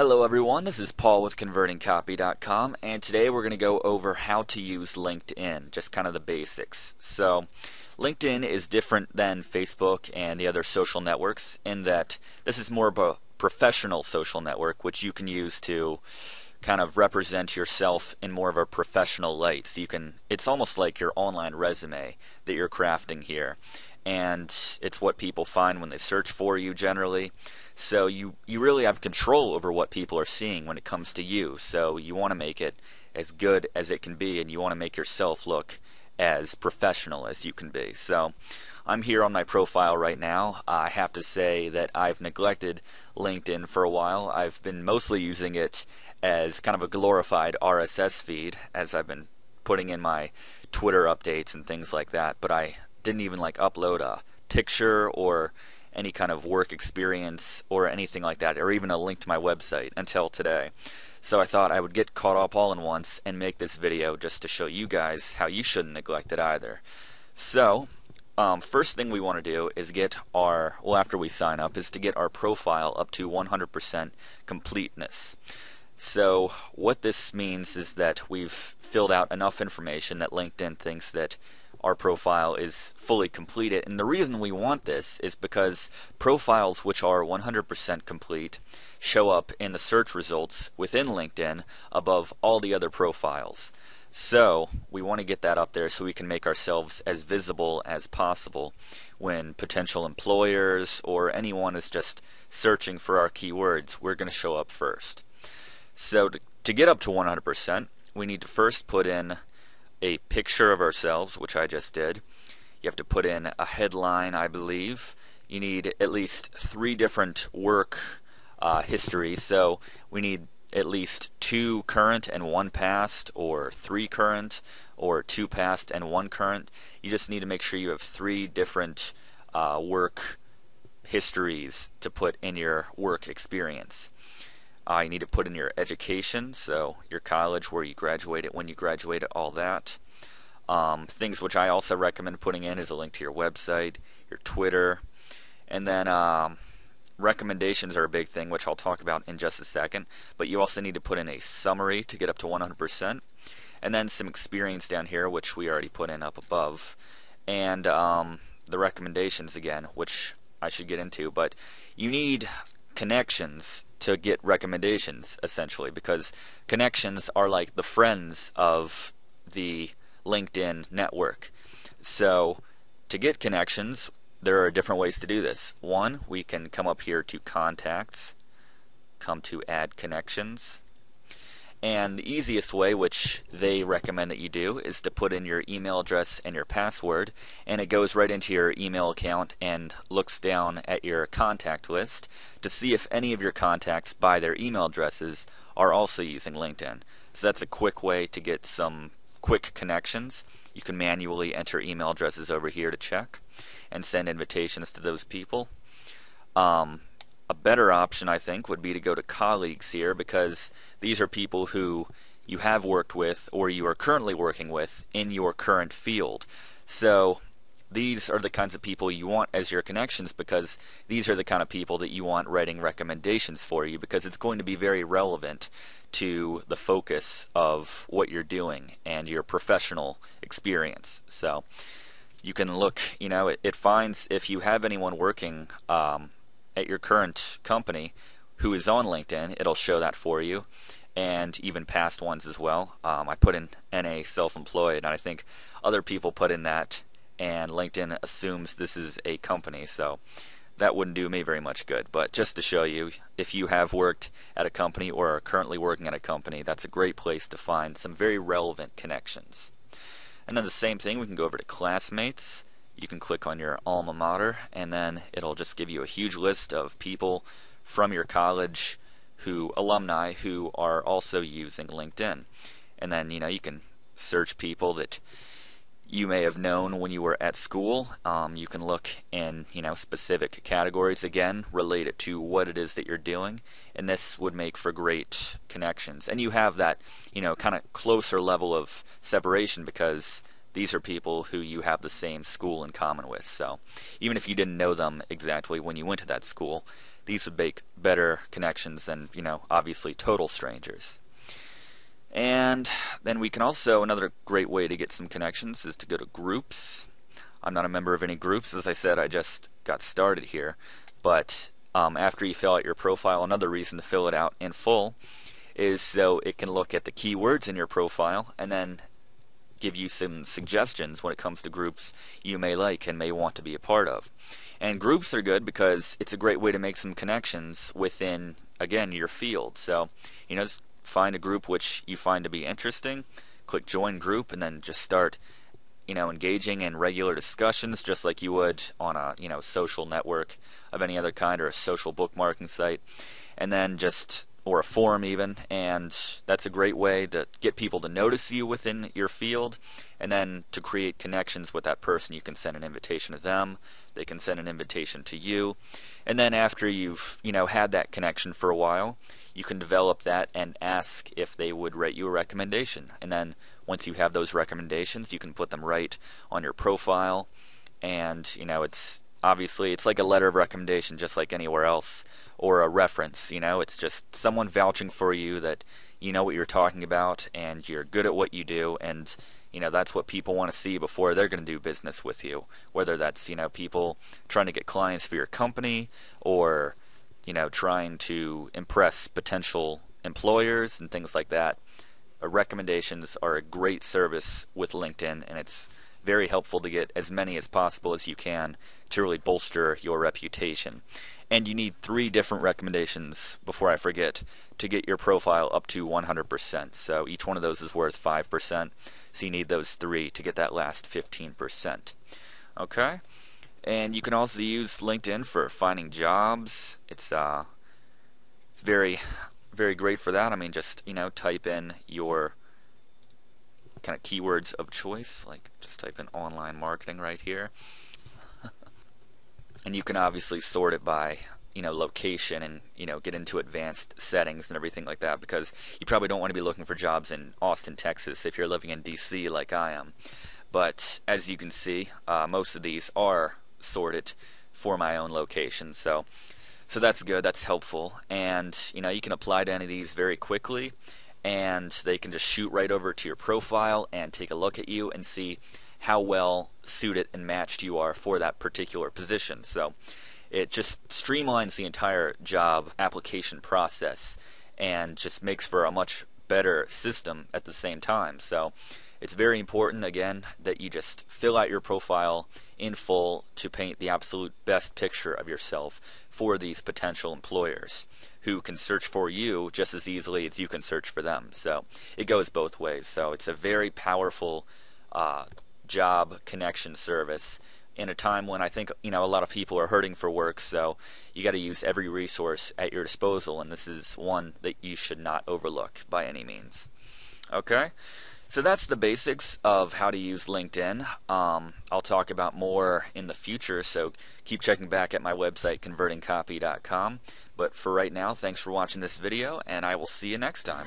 Hello everyone, this is Paul with ConvertingCopy.com, and today we're going to go over how to use LinkedIn, just kind of the basics. So LinkedIn is different than Facebook and the other social networks in that this is more of a professional social network which you can use to kind of represent yourself in more of a professional light. So it's almost like your online resume that you're crafting here. And it's what people find when they search for you generally. So you really have control over what people are seeing when it comes to you. So you want to make it as good as it can be, and you want to make yourself look as professional as you can be. So I'm here on my profile right now. I have to say that I've neglected LinkedIn for a while. I've been mostly using it as kind of a glorified RSS feed as I've been putting in my Twitter updates and things like that, but I didn't even upload a picture or any kind of work experience or anything like that, or even a link to my website until today. So I thought I would get caught up all in once and make this video just to show you guys how you shouldn't neglect it either. So first thing we want to do is get after we sign up, is to get our profile up to 100% completeness. So what this means is that we've filled out enough information that LinkedIn thinks that our profile is fully completed. And the reason we want this is because profiles which are 100% complete show up in the search results within LinkedIn above all the other profiles. So we want to get that up there so we can make ourselves as visible as possible when potential employers or anyone is just searching for our keywords. We're going to show up first. So to get up to 100%, we need to first put in a picture of ourselves, which I just did. You have to put in a headline, I believe. You need at least 3 different work histories, so we need at least 2 current and 1 past, or 3 current, or 2 past and 1 current. You just need to make sure you have 3 different work histories to put in your work experience. You need to put in your education, so your college, where you graduated, when you graduated, all that. Things which I also recommend putting in is a link to your website, your Twitter, and then recommendations are a big thing, which I'll talk about in just a second. But you also need to put in a summary to get up to 100%, and then some experience down here, which we already put in up above, and the recommendations again, which I should get into. But you need connections to get recommendations, essentially, because connections are like the friends of the LinkedIn network. So to get connections, there are different ways to do this. One, we can come up here to contacts, come to add connections, and the easiest way, which they recommend that you do, is to put in your email address and your password, and it goes right into your email account and looks down at your contact list to see if any of your contacts by their email addresses are also using LinkedIn. So that's a quick way to get some quick connections. You can manually enter email addresses over here to check and send invitations to those people. A better option, I think, would be to go to colleagues here, because these are people who you have worked with or you are currently working with in your current field. So these are the kinds of people you want as your connections, because these are the kind of people that you want writing recommendations for you, because it's going to be very relevant to the focus of what you're doing and your professional experience. So you can look, it finds if you have anyone working at your current company who is on LinkedIn, it'll show that for you, and even past ones as well. I put in NA self-employed, and I think other people put in that, and LinkedIn assumes this is a company, so that wouldn't do me very much good. But just to show you, if you have worked at a company or are currently working at a company, that's a great place to find some very relevant connections. And then the same thing, we can go over to classmates. You can click on your alma mater, and then it'll just give you a huge list of people from your college, alumni who are also using LinkedIn. And then you can search people that you may have known when you were at school. You can look in specific categories, again related to what it is that you're doing, and this would make for great connections. And you have that kind of closer level of separation, because these are people who you have the same school in common with. So even if you didn't know them exactly when you went to that school, these would make better connections than, obviously total strangers. And then we can also, another great way to get some connections is to go to groups. I'm not a member of any groups. As I said, I just got started here. But after you fill out your profile, another reason to fill it out in full is so it can look at the keywords in your profile and then give you some suggestions when it comes to groups you may like and may want to be a part of. And groups are good because it's a great way to make some connections within, again, your field. So, just find a group which you find to be interesting, click join group, and then just start engaging in regular discussions just like you would on a social network of any other kind, or a social bookmarking site, and then or a forum even, and that's a great way to get people to notice you within your field, and then to create connections with that person. You can send an invitation to them, they can send an invitation to you, and then after you've had that connection for a while, you can develop that and ask if they would write you a recommendation. And then once you have those recommendations, you can put them right on your profile, and it's like a letter of recommendation just like anywhere else, or a reference. It's just someone vouching for you that you know what you're talking about and you're good at what you do, and that's what people want to see before they're going to do business with you, whether that's people trying to get clients for your company, or trying to impress potential employers and things like that. Recommendations are a great service with LinkedIn, and it's very helpful to get as many as possible as you can to really bolster your reputation. And you need 3 different recommendations, before I forget, to get your profile up to 100%. So each one of those is worth 5%. So you need those 3 to get that last 15%. Okay? And you can also use LinkedIn for finding jobs. It's very, very great for that. Just type in your kind of keywords of choice, like just type in online marketing right here. And you can obviously sort it by location, and get into advanced settings and everything like that, because you probably don't want to be looking for jobs in Austin, Texas if you're living in DC like I am. But as you can see, most of these are sorted for my own location, so that's good, that's helpful. And you can apply to any of these very quickly, and they can just shoot right over to your profile and take a look at you and see how well suited and matched you are for that particular position. So it just streamlines the entire job application process and just makes for a much better system at the same time. So it's very important, again, that you just fill out your profile in full to paint the absolute best picture of yourself for these potential employers, who can search for you just as easily as you can search for them. So it goes both ways. So it's a very powerful job connection service in a time when I think a lot of people are hurting for work. So you got to use every resource at your disposal, and this is one that you should not overlook by any means. Okay, so that's the basics of how to use LinkedIn. I'll talk about more in the future, so keep checking back at my website, convertingcopy.com. But for right now, thanks for watching this video, and I will see you next time.